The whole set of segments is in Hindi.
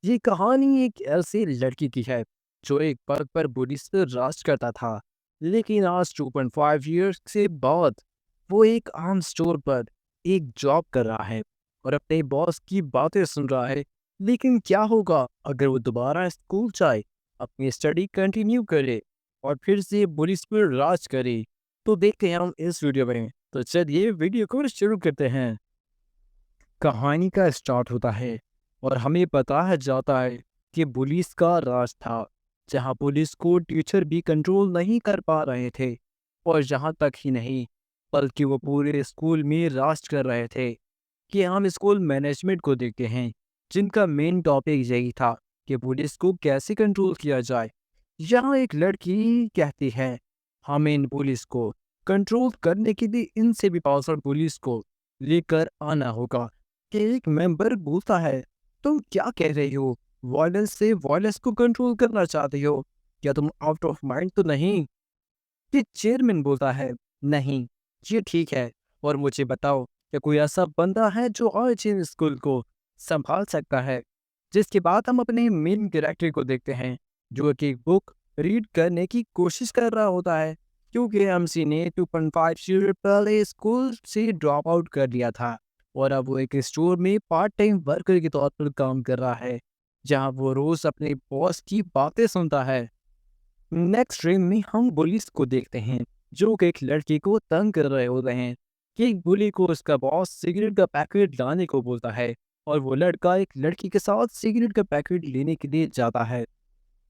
ये कहानी एक ऐसी लड़की की है जो एक पद पर बुरी से राज करता था। लेकिन आज 2.5 ईयर्स से बाद वो एक आम स्टोर पर एक जॉब कर रहा है और अपने बॉस की बातें सुन रहा है। लेकिन क्या होगा अगर वो दोबारा स्कूल जाए, अपनी स्टडी कंटिन्यू करे और फिर से पुलिस पर राज करे? तो देखते हैं हम इस वीडियो में। तो चलिए वीडियो को शुरू करते हैं। कहानी का स्टार्ट होता है और हमें पता है जाता है कि पुलिस का राज था, जहां पुलिस को टीचर भी कंट्रोल नहीं कर पा रहे थे। और जहां तक ही नहीं, बल्कि वो पूरे स्कूल में राज कर रहे थे। कि हम स्कूल मैनेजमेंट को देखते हैं, जिनका मेन टॉपिक यही था कि पुलिस को कैसे कंट्रोल किया जाए। यहाँ एक लड़की कहती है, हमें इन पुलिस को कंट्रोल करने के लिए इनसे भी पावरफुल पुलिस को लेकर आना होगा। कि एक मेंबर बोलता है, तुम क्या कह रही हो? वायलेंस से वायलेंस को कंट्रोल करना चाहते हो? क्या तुम आउट ऑफ माइंड तो नहीं? कि चेयरमैन बोलता है, नहीं, ये ठीक है। और मुझे बताओ कि कोई ऐसा बंदा है जो आज इन स्कूल को संभाल सकता है? जिसके बाद हम अपने मेन कैरेक्टर को देखते हैं, जो कि एक बुक रीड करने की कोशिश कर रहा होता है, क्योंकि एमसी ने 2.5 ईयर पहले स्कूल से ड्रॉप आउट कर लिया था। और अब वो एक स्टोर में पार्ट टाइम वर्कर के तौर पर काम कर रहा है, जहाँ वो रोज अपने बॉस की बातें सुनता है। नेक्स्ट फ्रेम में हम पुलिस को देखते हैं, जो कि एक लड़की को तंग कर रहे होते हैं। कि एक बुली को उसका बॉस सिगरेट का पैकेट लाने को बोलता है और वो लड़का एक लड़की के साथ सिगरेट का पैकेट लेने के लिए जाता है।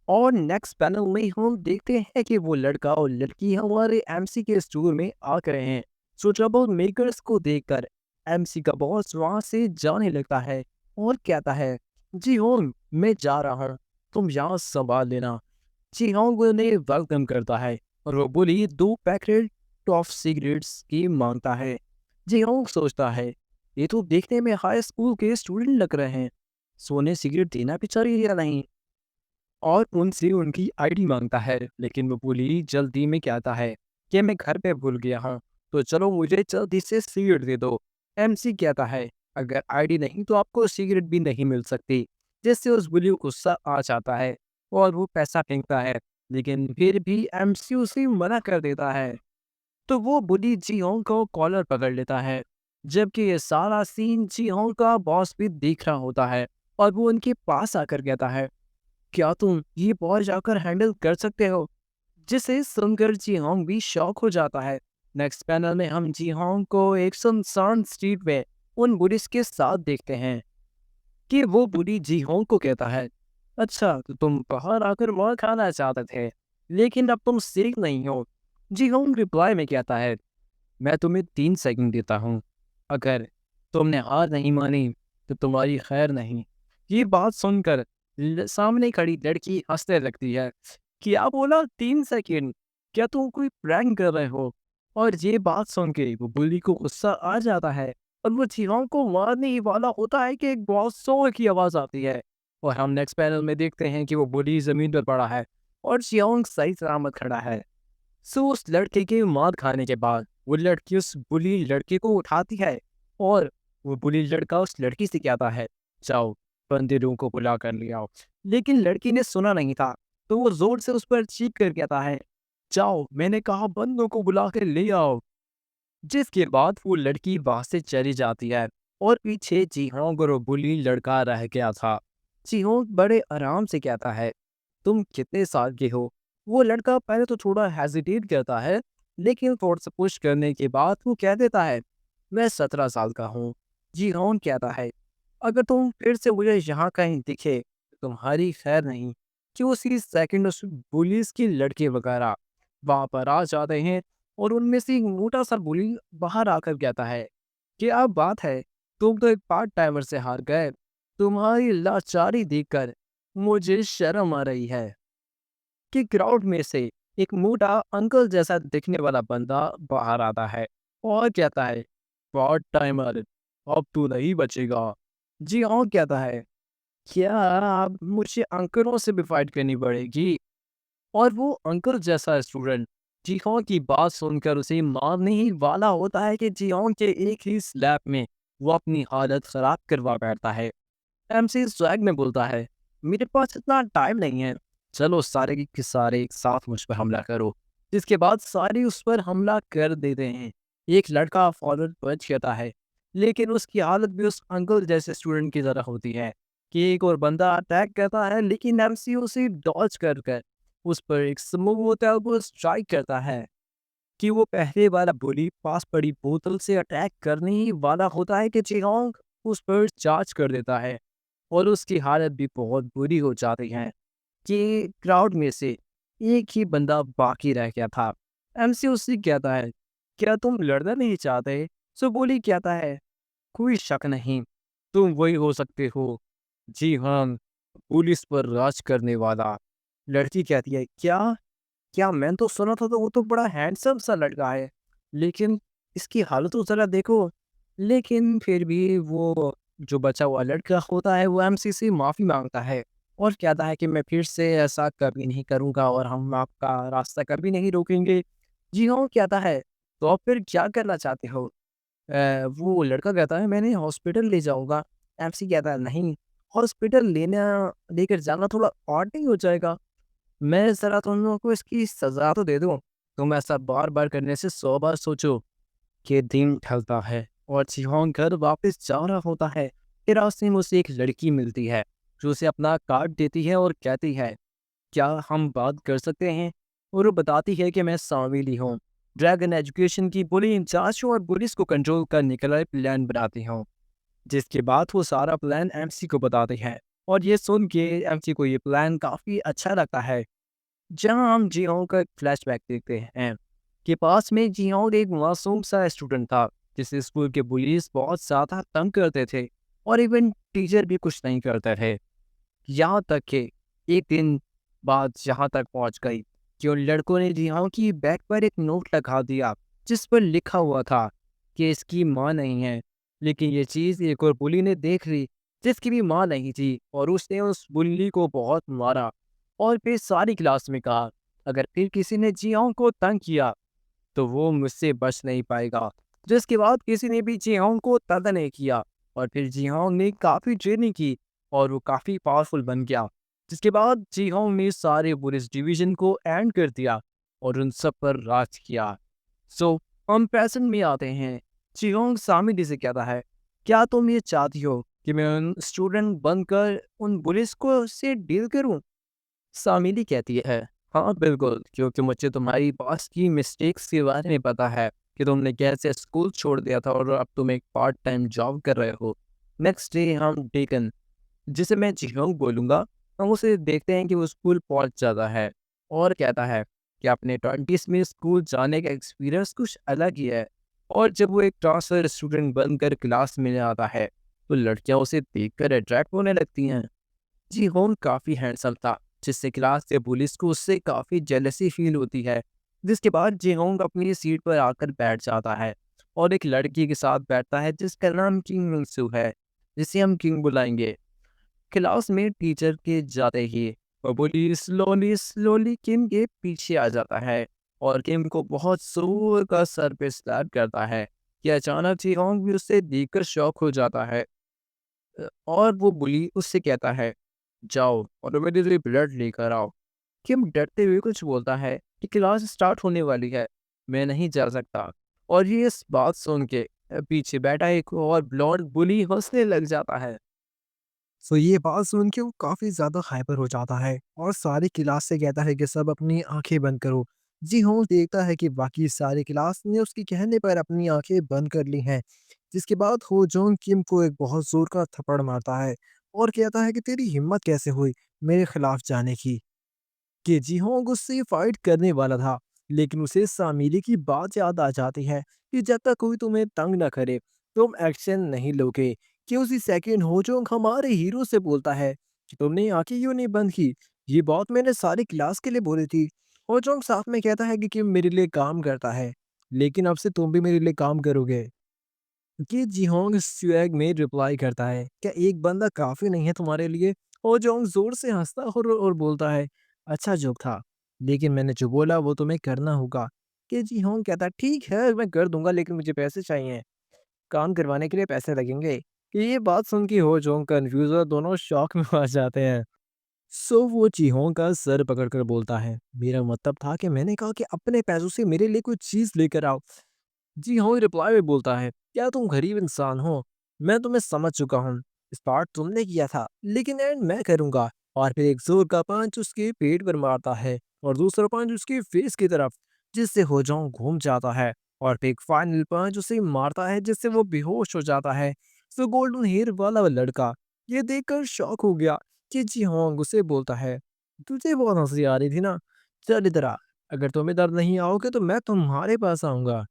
और नेक्स्ट पैनल में हम देखते हैं कि वो लड़का और लड़की हमारे एमसी के स्टोर में आ गए हैं। सो ट्रबल मेकर्स को देखकर एमसी का बॉस वहां से जाने लगता है और कहता है, जी हाँ, मैं जा रहा हूँ, तुम यहाँ संभाल लेना। जी हाँ, वो उन्हें वेलकम करता है और वो बोली 2 पैकेट टॉफ सिगरेट्स की मांगता है। जी हाँ सोचता है, ये तो देखने में हाई स्कूल के स्टूडेंट लग रहे हैं, सोने सिगरेट देना भी चाहिए या नहीं। और उनसे उनकी आईडी मांगता है। लेकिन वो पुलिस जल्दी में कहता है कि मैं घर पे भूल गया हूँ, तो चलो मुझे जल्दी से सिगरेट दे दो। एमसी कहता है, अगर आईडी नहीं तो आपको सिगरेट भी नहीं मिल सकती। जिससे उस बुली को गुस्सा आ जाता है और वो पैसा फेंकता है। लेकिन फिर भी एमसी उसे मना कर देता है। तो वो बुली जीहोंग को कॉलर पकड़ लेता है, जबकि ये सारा सीन जीहोंग का बॉस भी देख रहा होता है। और वो उनके पास आकर कहता है, क्या तुम ये बॉल जाकर हैंडल कर सकते हो? जिसे सुनकर जी होंग भी शॉक हो जाता है। नेक्स्ट पैनल में हम जी होंग को एक सुनसान स्ट्रीट में उन बुढ़िस के साथ देखते हैं। कि वो बुढ़ी जी होंग को कहता है, अच्छा तो तुम बाहर आकर मार खाना चाहते थे, लेकिन अब तुम सेफ नहीं हो। जी होंग रिप्लाई में कहता है, मैं तुम्हें 3 सेकंड देता हूँ, अगर तुमने हार नहीं मानी तो तुम्हारी खैर नहीं। ये बात सुनकर सामने खड़ी लड़की हंसने लगती है। क्या बोला 3 सेकंड? क्या तुम कोई प्रैंक कर रहे हो? और ये बात सुन के वो बुल्ली को गुस्सा आ जाता है और वो चिहोंग को मारने ही वाला होता है कि एक बहुत जोर की आवाज आती है। और हम नेक्स्ट पैनल में देखते हैं कि वो बुली जमीन पर पड़ा है और चिहोंग सही सलामत खड़ा है। सो उस लड़के के मार खाने के बाद वो लड़की उस बुली लड़के को उठाती है और वो बुली लड़का उस लड़की से कहता है, जाओ बंदिरों को बुला कर ले आओ। लेकिन लड़की ने सुना नहीं था, तो वो जोर से उस पर चीख कर कहता है, जाओ, मैंने कहा बंदों को बुला कर ले आओ। जिसके बाद वो लड़की वहां से चली जाती है और पीछे जीहोंग और वो बुली लड़का रह गया था। जीहोंग बड़े आराम से कहता है, तुम कितने साल के हो? वो लड़का पहले तो थोड़ा हेजिटेट करता है, लेकिन थोड़ा सा पुश करने के बाद वो कह देता है, मैं 17 साल का हूँ। जीहोंग कहता है, अगर तुम फिर से मुझे यहाँ कहीं दिखे तो तुम्हारी खैर नहीं। कि उसी सेकंड उस पुलिस की लड़के वगैरह वहां पर आ जाते हैं और उनमें से एक मोटा सा बुली बाहर आकर कहता है कि अब बात है, तुम तो एक पार्ट टाइमर से हार गए। तुम्हारी लाचारी देखकर मुझे शर्म आ रही है। कि क्राउड में से एक मोटा अंकल जैसा दिखने वाला बंदा बाहर आता है और कहता है, पार्ट टाइमर, अब तू नहीं बचेगा। जी हाँ कहता है, क्या अब मुझे अंकलों से भी फाइट करनी पड़ेगी? और वो अंकल जैसा स्टूडेंट जीहोंग की बात सुनकर उसे मारने ही वाला होता है कि जीहोंग के एक ही स्लैप में वो अपनी हालत खराब करवा बैठता है। एमसी स्वैग में बोलता है, मेरे पास इतना टाइम नहीं है। चलो सारे के सारे एक साथ मुझ पर हमला करो। जिसके बाद सारे उस पर हमला कर देते हैं। एक लड़का फौरन बच जाता है, लेकिन उसकी हालत भी उस अंकल जैसे स्टूडेंट की तरह होती है कि एक और बंदा अटैक करता है, लेकिन एमसी उसे डॉज कर कर उस पर एक स्मोक होता है, वो स्ट्राइक करता है कि वो पहले वाला बुली पास पड़ी बोतल से अटैक करने ही वाला होता है कि चिहोंग उस पर चार्ज कर देता है और उसकी हालत भी बहुत बुरी हो जाती है कि क्राउड में से एक ही बंदा बाकी रह गया था। एमसी उससे कहता है, क्या तुम लड़ना नहीं चाहते? सो बोली कहता है, कोई शक नहीं, तुम वही हो सकते हो। जी हाँ, पुलिस पर राज करने वाला। लड़की कहती है, क्या क्या मैंने तो सुना था, तो वो तो बड़ा हैंडसम सा लड़का है, लेकिन इसकी हालत तो जरा देखो। लेकिन फिर भी वो जो बचा हुआ लड़का होता है वो एमसी से माफ़ी मांगता है और कहता है कि मैं फिर से ऐसा कभी नहीं करूँगा और हम आपका रास्ता कभी नहीं रोकेंगे। जी हाँ, वो कहता है, तो आप फिर क्या करना चाहते हो? वो लड़का कहता है, मैंने हॉस्पिटल ले जाऊँगा। एमसी कहता है, नहीं, हॉस्पिटल लेकर जाना थोड़ा ऑड नहीं हो जाएगा? मैं ज़रा तुम लोगों को इसकी सज़ा तो दे दूँ। तुम ऐसा बार-बार करने से 100 बार सोचो। कि दिन ढलता है और जिहोंग घर वापस जा रहा होता है कि रास्ते में उसे एक लड़की मिलती है जो उसे अपना कार्ड देती है और कहती है, क्या हम बात कर सकते हैं? और वो बताती है कि मैं साविली हूँ, ड्रैगन एजुकेशन की पूरी इंचार्ज हूँ और पुलिस को कंट्रोल करने के लिए प्लान बनाती हूँ। जिसके बाद वो सारा प्लान एमसी को बताती है और ये सुन के एमसी को ये प्लान काफ़ी अच्छा लगता है। जहाँ हम जिहोंग का एक फ्लैशबैक देखते हैं कि पास में जिहोंग एक मासूम सा स्टूडेंट था जिसे स्कूल के पुलिस बहुत ज़्यादा तंग करते थे और इवन टीचर भी कुछ नहीं करते थे। यहाँ तक कि एक दिन बात यहाँ तक पहुँच गई कि उन लड़कों ने जिहोंग की बैग पर एक नोट लगा दिया जिस पर लिखा हुआ था कि इसकी माँ नहीं है। लेकिन ये चीज़ एक और बुली ने देख ली जिसकी भी माँ नहीं थी और उसने उस बुल्ली को बहुत मारा और फिर सारी क्लास में कहा, अगर फिर किसी ने जियोंग को तंग किया तो वो मुझसे बच नहीं पाएगा। जिसके बाद किसी ने भी जिहोंग को तंग नहीं किया और फिर जिहोंग ने काफ़ी ट्रेनिंग की और वो काफ़ी पावरफुल बन गया। जिसके बाद जिहोंग ने सारे पुलिस डिवीजन को एंड कर दिया और उन सब पर राज किया। सो हम प्रेजेंट में आते हैं। जिहोंग सामिडी से कहता है, क्या तुम ये चाहती हो कि मैं उन स्टूडेंट बनकर उन पुलिस को से डील करूं? सामिली कहती है, हाँ बिल्कुल, क्योंकि मुझे तुम्हारी पास की मिस्टेक्स के बारे में पता है कि तुमने कैसे स्कूल छोड़ दिया था और अब तुम एक पार्ट टाइम जॉब कर रहे हो। नेक्स्ट डे हम डेकन, जिसे मैं जिहोंग बोलूँगा, हम उसे देखते हैं कि वो स्कूल पहुँच जाता है और कहता है कि अपने 20s में स्कूल जाने का एक्सपीरियंस कुछ अलग ही है। और जब वो एक ट्रांसफर स्टूडेंट बनकर क्लास में आता है तो लड़कियां उसे देखकर अट्रैक्ट होने लगती हैं। जी होम काफ़ी हैंडसम था, जिससे क्लास के पुलिस को उससे काफ़ी जेलसी फील होती है। जिसके बाद जेहोंग अपनी सीट पर आकर बैठ जाता है और एक लड़की के साथ बैठता है जिसका नाम किंग मिंगसू है, जिसे हम किंग बुलाएंगे। क्लास में टीचर के जाते ही वो पुलिस स्लोली स्लोली किम के पीछे आ जाता है और किम को बहुत जोर का सर पे स्लैप करता है कि अचानक जेहोंग भी उसे देखकर शॉक हो जाता है। और वो बुली उससे कहता है, जाओ और मेरे लिए ब्लड लेकर आओ। किम डरते हुए कुछ बोलता है कि क्लास स्टार्ट होने वाली है, मैं नहीं जा सकता। और ये इस बात सुन के पीछे बैठा एक और ब्लॉन्ड बुली हंसने लग जाता है। सो ये बात सुन के वो काफ़ी ज़्यादा हाइपर हो जाता है और सारी क्लास से कहता है कि सब अपनी आंखें बंद करो। जी हों देखता है कि बाकी सारी क्लास ने उसके कहने पर अपनी आंखें बंद कर ली हैं। जिसके बाद हो जोंग किम को एक बहुत ज़ोर का थप्पड़ मारता है और कहता है कि तेरी हिम्मत कैसे हुई मेरे खिलाफ जाने की। कि जी होंग उससे फाइट करने वाला था, लेकिन उसे सामिली की बात याद आ जाती है कि जब तक कोई तुम्हें तंग न करे तुम एक्शन नहीं लोगे। कि उसी सेकंड होजोंग हमारे हीरो से बोलता है कि तुमने आंखें क्यों नहीं बंद की, ये बात मैंने सारी क्लास के लिए बोली थी। होजोंग साथ में कहता है कि किम मेरे लिए काम करता है, लेकिन अब से तुम भी मेरे लिए काम करोगे। कि जिहोंग स्वैग में रिप्लाई करता है, क्या एक बंदा काफी नहीं है तुम्हारे लिए? होजोंग जोर से हंसता और बोलता है, अच्छा जोक था, लेकिन मैंने जो बोला वो तुम्हें करना होगा। कि जिहोंग कहता है, ठीक है मैं कर दूंगा, लेकिन मुझे पैसे चाहिए, काम करवाने के लिए पैसे लगेंगे। कि ये बात सुन के होजोंग कंफ्यूज और दोनों शॉक में आ जाते हैं। वो जीहोंग का सर पकड़कर बोलता है, मेरा मतलब था कि मैंने कहा कि अपने पैसों से मेरे लिए कुछ चीज लेकर आओ। जीहोंग रिप्लाई में बोलता है, क्या तुम गरीब इंसान हो? मैं तुम्हें समझ चुका हूँ। स्टार्ट तुमने किया था, लेकिन एंड मैं करूंगा। और फिर एक जोर का पंच उसके पेट पर मारता है और दूसरा पंच उसके फेस की तरफ, जिससे हो जाऊं घूम जाता है। और फिर एक फाइनल पंच उसे मारता है जिससे वो बेहोश हो जाता है। गोल्डन हेयर वाला वो लड़का ये देखकर शॉक हो गया कि जी होंग उसे बोलता है, तुझे बहुत हंसी आ रही थी ना, चल इधर आ, अगर तुम इधर नहीं आओगे तो मैं तुम्हारे पास आऊंगा।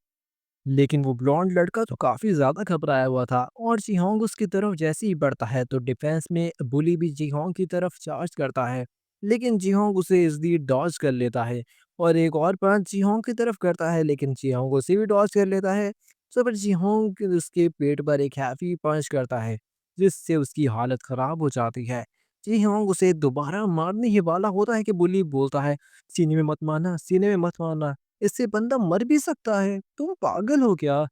लेकिन वो ब्लॉन्ड लड़का तो काफी ज्यादा घबराया हुआ था और जीहोंग उसकी तरफ जैसे ही बढ़ता है तो डिफेंस में बुली भी जीहोंग की तरफ चार्ज करता है। लेकिन जीहोंग उसे इजली डॉज कर लेता है और एक और पंच जीहोंग की तरफ करता है, लेकिन जीहोंग उसे भी डॉज कर लेता है। तो फिर जीहोंग उसके पेट पर एक हैवी पंच करता है जिससे उसकी हालत खराब हो जाती है। जीहोंग उसे दोबारा मारने ही वाला होता है कि बुली बोलता है, सीने में मत मारना, सीने में मत मारना, इससे बंदा मर भी सकता है, तुम पागल हो क्या?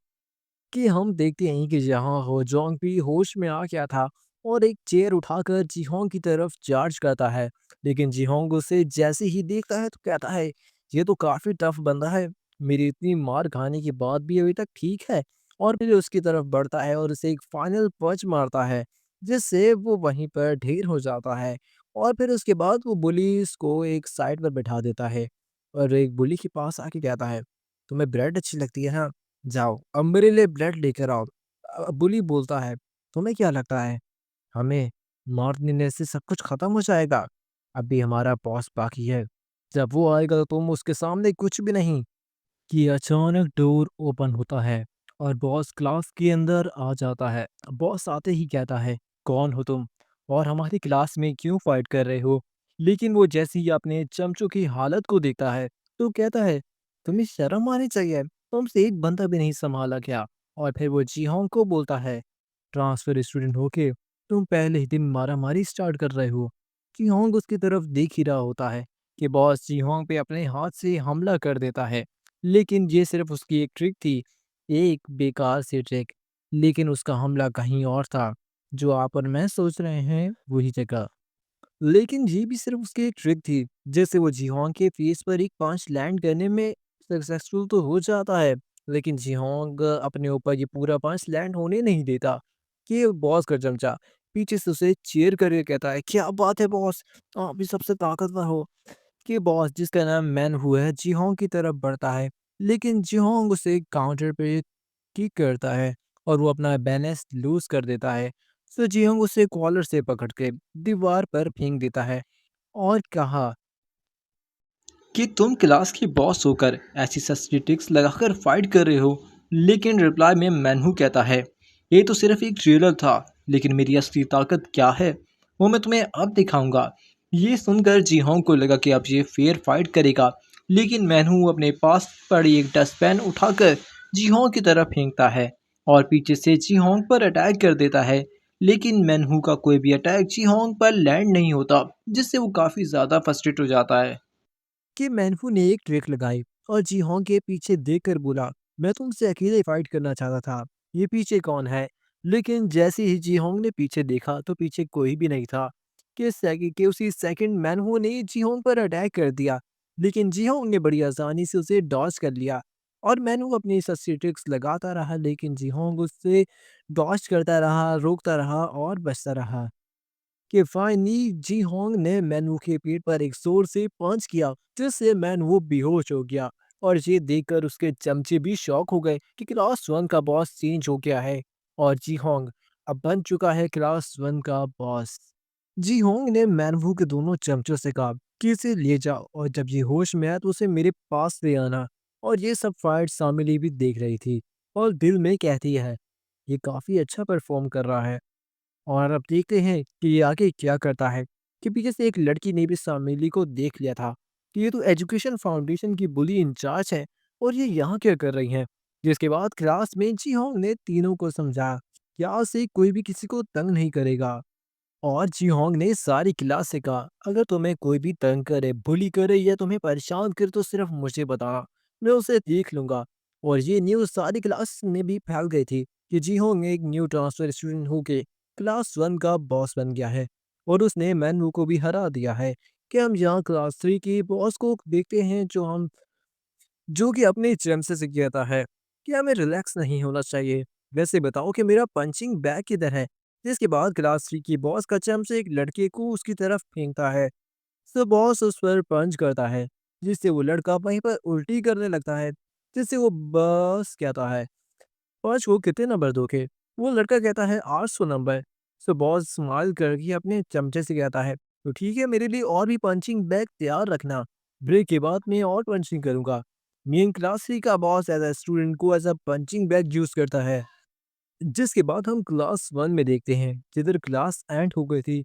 कि हम देखते हैं कि जहाँ हो जोंग भी होश में आ गया था और एक चेयर उठाकर जीहोंग की तरफ चार्ज करता है। लेकिन जीहोंग उसे जैसे ही देखता है तो कहता है, ये तो काफी टफ बंदा है, मेरी इतनी मार खाने के बाद भी अभी तक ठीक है। और फिर उसकी तरफ बढ़ता है और उसे एक फाइनल पंच मारता है जिससे वो वहीं पर ढेर हो जाता है। और फिर उसके बाद वो बुलीस को एक साइड पर बैठा देता है और एक बुली के पास आके कहता है, तुम्हें ब्रेड अच्छी लगती है हाँ, जाओ अब मेरे लिए ब्रेड लेकर आओ। बुली बोलता है, तुम्हें क्या लगता है हमें मार देने से सब कुछ खत्म हो जाएगा? अभी हमारा बॉस बाकी है, जब वो आएगा तो तुम उसके सामने कुछ भी नहीं। कि अचानक डोर ओपन होता है और बॉस क्लास के अंदर आ जाता है। बॉस आते ही कहता है, कौन हो तुम और हमारी क्लास में क्यों फाइट कर रहे हो? लेकिन वो जैसे ही अपने चमचों की हालत को देखता है तो कहता है, तुम्हें शर्म आनी चाहिए, तुमसे एक बंदा भी नहीं संभाला गया। और फिर वो जीहोंग को बोलता है, ट्रांसफर स्टूडेंट होके तुम पहले ही दिन मारामारी स्टार्ट कर रहे हो। जीहोंग उसकी तरफ देख ही रहा होता है कि बॉस जीहोंग पे अपने हाथ से हमला कर देता है। लेकिन ये सिर्फ उसकी एक ट्रिक थी, एक बेकार सी ट्रिक। लेकिन उसका हमला कहीं और था, जो आप और मैं सोच रहे हैं वही जगह। लेकिन ये भी सिर्फ उसकी एक ट्रिक थी। जैसे वो जीहोंग के फेस पर एक पंच लैंड करने में सक्सेसफुल तो हो जाता है, लेकिन जीहोंग अपने ऊपर ये पूरा पंच लैंड होने नहीं देता। कि बॉस का चमचा पीछे से उसे चीयर करके कहता है, क्या बात है बॉस, आप भी सबसे ताकतवर हो। कि बॉस जिसका नाम मैन हु है जिहोंग की तरफ बढ़ता है, लेकिन जिहोंग उसे काउंटर पे किक करता है और वो अपना बैलेंस लूज कर देता है। तो जिहोंग उसे कॉलर से पकड़ के दीवार पर फेंक देता है और कहा, कि तुम क्लास के बॉस होकर ऐसी सस्ती ट्रिक्स लगाकर फाइट कर रहे हो। लेकिन रिप्लाई में मैनहू कहता है, ये तो सिर्फ एक ट्रेलर था, लेकिन मेरी असली ताकत क्या है वो मैं तुम्हें अब दिखाऊंगा। ये सुनकर जीहोंग को लगा कि अब ये फेयर फाइट करेगा, लेकिन मैनहू अपने पास पड़ी एक डस्टबिन उठाकर जीहोंग की तरफ फेंकता है और पीछे से जीहोंग पर अटैक कर देता है। लेकिन मैनहू का कोई भी अटैक जीहोंग पर लैंड नहीं होता, जिससे वो काफ़ी ज़्यादा फ्रस्ट्रेट हो जाता है। कि मैनहू ने एक ट्रिक लगाई और जीहोंग के पीछे देखकर बोला, मैं तुमसे अकेले फाइट करना चाहता था, ये पीछे कौन है? लेकिन जैसे ही जीहोंग ने पीछे देखा तो पीछे कोई भी नहीं था। कि उसी सेकंड मैनहू ने जीहोंग पर अटैक कर दिया, लेकिन जीहोंग ने बड़ी आसानी से उसे डॉज कर लिया। और मैनहू अपनी सस्ती ट्रिक्स लगाता रहा, लेकिन जीहोंग उससे डॉज करता रहा, रोकता रहा और बचता रहा। कि फाइनली जी होंग ने मैनवू के पीठ पर एक जोर से पंच किया जिससे मैनवू बेहोश हो गया। और ये देखकर उसके चमचे भी शॉक हो गए कि क्लास वन का बॉस चेंज हो गया है और जी होंग अब बन चुका है क्लास वन का बॉस। जी होंग ने मैनवू के दोनों चमचों से कहा कि इसे ले जाओ और जब ये होश में आया तो उसे मेरे पास ले आना। और ये सब फाइट सामिली भी देख रही थी और दिल में कहती है, ये काफी अच्छा परफॉर्म कर रहा है। और अब देखते हैं कि ये आगे क्या करता है। कि पीछे से एक लड़की ने भी शामिली को देख लिया था कि ये तो एजुकेशन फाउंडेशन की बुली इंचार्ज है और ये यहाँ क्या कर रही हैं। जिसके बाद क्लास में जी होंग ने तीनों को समझाया कि आज से कोई भी किसी को तंग नहीं करेगा। और जी होंग ने सारी क्लास से कहा, अगर तुम्हें कोई भी तंग करे, बुली करे या तुम्हें परेशान करे तो सिर्फ मुझे बताना, मैं उसे देख लूंगा। और ये न्यूज़ सारी क्लास में भी फैल गई थी कि जी होंग एक न्यू ट्रांसफर स्टूडेंट होके क्लास वन का बॉस बन गया है। और उसने मैनू को भी हरा दिया है। कि हम यहाँ क्लास 3 की बॉस को देखते हैं जो कि अपने चमचे से कहता है कि हमें रिलैक्स नहीं होना चाहिए। वैसे बताओ कि मेरा पंचिंग बैग किधर है? जिसके बाद क्लास 3 की बॉस का चमचे एक लड़के को उसकी तरफ फेंकता है। तो बॉस उस पर पंच करता है, जिससे वो लड़का वहीं पर उल्टी करने लगता है, जिससे वो बस कहता है, "पाँच को कितने नंबर दोगे?" वो लड़का कहता है 800 नंबर। तो बॉस स्माइल करके अपने चमचे से कहता है, "तो ठीक है, मेरे लिए और भी पंचिंग बैग तैयार रखना। ब्रेक के बाद मैं और पंचिंग करूंगा।" मेन क्लास 3 का बॉस एज अ स्टूडेंट को as a punching bag use करता है। जिसके बाद हम क्लास 1 में देखते हैं, जिधर क्लास एंड हो गई थी।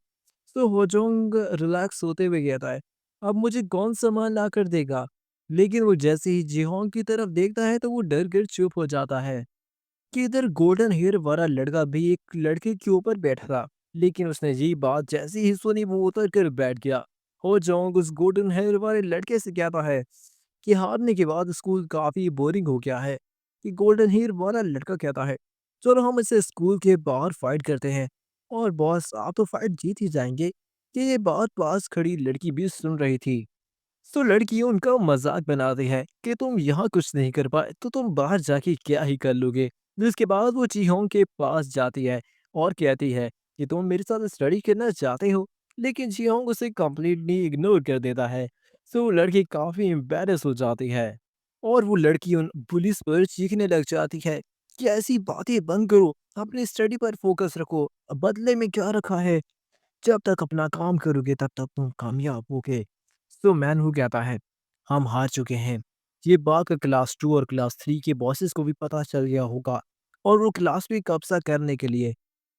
तो होजोंग रिलैक्स होते हुए कहता है, अब मुझे कौन सामान ला कर देगा? लेकिन वो जैसे ही जिहोंग की तरफ देखता है तो वो डर कर चुप हो जाता है। कि इधर गोल्डन हेयर वाला लड़का भी एक लड़के के ऊपर बैठा था, लेकिन उसने ये बात जैसे ही सुनी वो उतर कर बैठ गया। हो जोंग उस गोल्डन हेयर वाले लड़के से कहता है कि हारने के बाद स्कूल काफी बोरिंग हो गया है। कि गोल्डन हेयर वाला लड़का कहता है, चलो हम इसे स्कूल के बाहर फाइट करते हैं। और बॉस आप तो फाइट जीत ही जाएंगे। कि ये बात पास खड़ी लड़की भी सुन रही थी। तो लड़की उनका मजाक बनाती है कि तुम यहाँ कुछ नहीं कर पाए तो तुम बाहर जाके क्या ही कर लोगे। जिसके बाद वो जीहोंग के पास जाती है और कहती है कि तुम मेरे साथ स्टडी करना चाहते हो, लेकिन जीहोंग उसे कंप्लीटली इग्नोर कर देता है। तो वो लड़की काफी एम्बेरस हो जाती है और वो लड़की उन पुलिस पर चीखने लग जाती है कि ऐसी बातें बंद करो, अपनी स्टडी पर फोकस रखो, बदले में क्या रखा है, जब तक अपना काम करोगे तब तक तुम कामयाब होगे। तो मैन हू कहता है, हम हार चुके हैं। ये बात क्लास 2 और क्लास 3 के बॉसेस को भी पता चल गया होगा और वो क्लास में कब्जा करने के लिए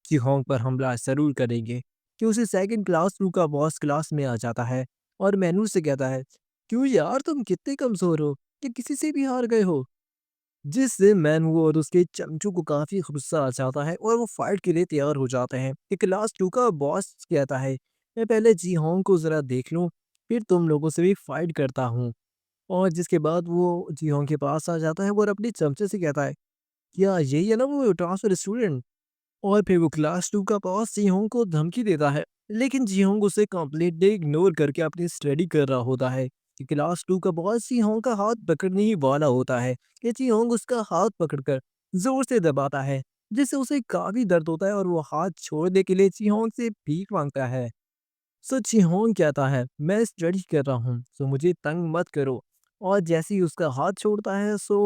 जिहोंग पर हमला जरूर करेंगे। कि उसे सेकंड क्लास 2 का बॉस क्लास में आ जाता है और मैनू से कहता है, क्यों यार तुम कितने कमजोर हो कि किसी से भी हार गए हो। जिससे मैनवो और उसके चमचू को काफी गुस्सा आ जाता है और वो फाइट के लिए तैयार हो जाते हैं। कि क्लास 2 का बॉस कहता है, मैं पहले जी होंग को जरा देख लूं, फिर तुम लोगों से भी फाइट करता हूँ। और जिसके बाद वो जी होंग के पास आ जाता है और अपने चमचे से कहता है, क्या यही है ना वो ट्रांसफर स्टूडेंट? और फिर वो क्लास 2 का बॉस जी-होंग को धमकी देता है, लेकिन जी-होंग उसे कंप्लीटली इग्नोर करके अपनी स्टडी कर रहा होता है। कि क्लास 2 का बॉस जी-होंग का हाथ पकड़ने ही वाला होता है कि जी-होंग उसका हाथ पकड़कर जोर से दबाता है, जिससे उसे काफी दर्द होता है और वो हाथ छोड़ने के लिए जी-होंग से भीख मांगता है। सो जी-होंग कहता है, मैं स्टडी कर रहा हूँ, सो मुझे तंग मत करो। और जैसे ही उसका हाथ छोड़ता है सो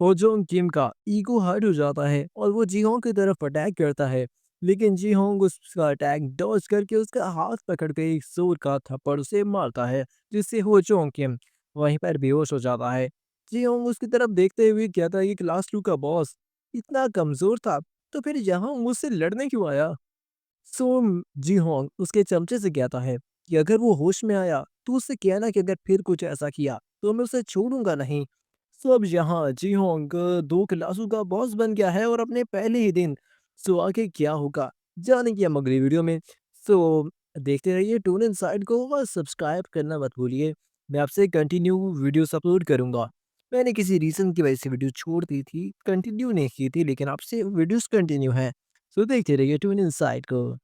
होजोंग किम का ईगो हर्ट हो जाता है और वो जी-होंग की तरफ अटैक करता है। लेकिन जी-होंग उसका अटैक डॉज करके उसका हाथ पकड़ के एक जोर का थप्पड़ उसे मारता है, जिससे होजोंग किम वहीं पर बेहोश हो जाता है। जी-होंग उसकी तरफ देखते हुए कहता है कि क्लास 2 का बॉस इतना कमजोर था, तो फिर यहाँ मुझसे लड़ने क्यों आया? जी होंग उसके चमचे से कहता है कि अगर वो होश में आया तो उससे कहना कि अगर फिर कुछ ऐसा किया तो मैं उसे छोड़ूंगा नहीं। सो अब यहाँ जी होंग 2 क्लासों का बॉस बन गया है और अपने पहले ही दिन सो आगे क्या होगा जाने की हम अगली वीडियो में। सो देखते रहिए टून इन साइड को और सब्सक्राइब करना मत भूलिए। मैं आपसे कंटिन्यू वीडियोस अपलोड करूंगा। मैंने किसी रीज़न की वजह से वीडियो छोड़ दी थी, कंटिन्यू नहीं की थी, लेकिन आपसे वीडियोस कंटिन्यू है। सो देखते रहिए टून इन साइड को।